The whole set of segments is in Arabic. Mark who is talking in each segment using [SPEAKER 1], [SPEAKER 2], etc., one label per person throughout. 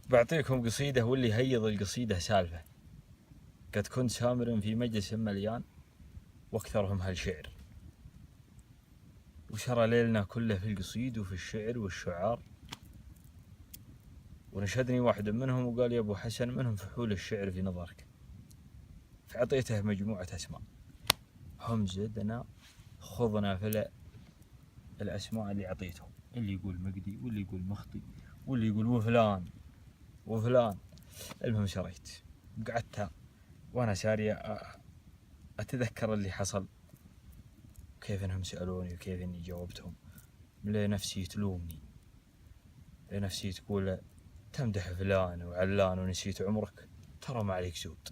[SPEAKER 1] بعطيكم قصيدة واللي هيض القصيدة سالفة. قد كنت سامر في مجلس مليان واكثرهم هالشعر، وشرى ليلنا كله في القصيد وفي الشعر والشعار، ونشدني واحد منهم وقال يا ابو حسن منهم فحول الشعر في نظرك، فعطيته مجموعة اسماء. هم زدنا خضنا في الاسماء اللي عطيتهم، اللي يقول مقدي واللي يقول مخطي واللي يقول وفلان وفلان. المهم شريت وقعدت وانا ساري اتذكر اللي حصل، كيف انهم سألوني وكيف اني جاوبتهم. لنفسي تلومني، لنفسي تقول تمدح فلان وعلان ونسيت عمرك، ترى ما عليك زود.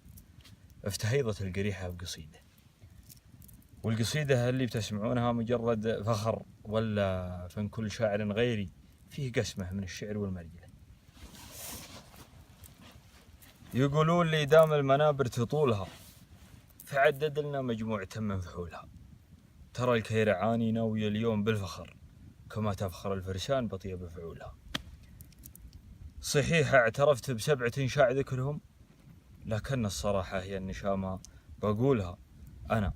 [SPEAKER 1] افتهيضت القريحة بقصيدة، والقصيدة اللي بتسمعونها مجرد فخر ولا فن كل شاعر غيري، فيه قسمة من الشعر والمرجلة. يقولون لي دام المنابر تطولها، فعدد لنا مجموعة من فحولها. ترى الكيرعاني ناوي اليوم بالفخر، كما تفخر الفرسان بطيب فعولها. صحيح اعترفت ب7 شاع ذكرهم، لكن الصراحة هي النشامة بقولها. أنا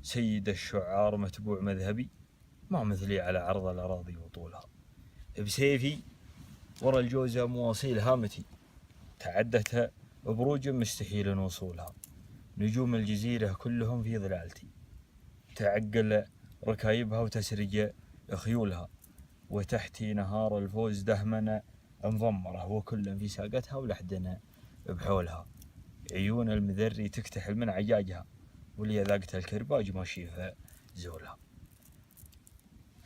[SPEAKER 1] سيد الشعار متبوع مذهبي، ما مثلي على عرض الأراضي وطولها. بسيفي ورا الجوزة مواصيل هامتي، تعدتها بروج مستحيل وصولها. نجوم الجزيرة كلهم في ظلالتي، تعقل ركايبها وتسرج خيولها. وتحتي نهار الفوز دهمنا مضمرة، وكل في ساقتها ولحدنا بحولها. عيون المذري تكتحل من عجاجها، واللي ذاقت الكرباج ماشي في زولها.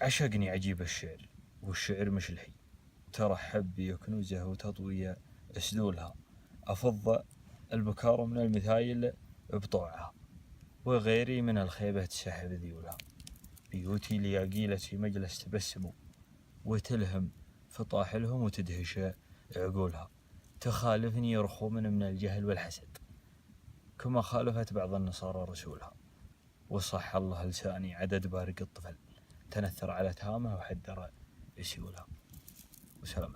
[SPEAKER 1] عشقني عجيب الشعر والشعر مش لهي، ترحب بكنوزه وتطوي اسدولها. أفض البكار من المثايل بطوعها، وغيري من الخيبة تسحب ذيولها. بيوتي لياقيلة في مجلس تبسموا، وتلهم فطاحلهم وتدهش عقولها. تخالفني رخوم من الجهل والحسد، كما خالفت بعض النصارى رسولها. وصح الله لساني عدد بارق الطفل، تنثر على تهامه وحدر سيولها. وسلام.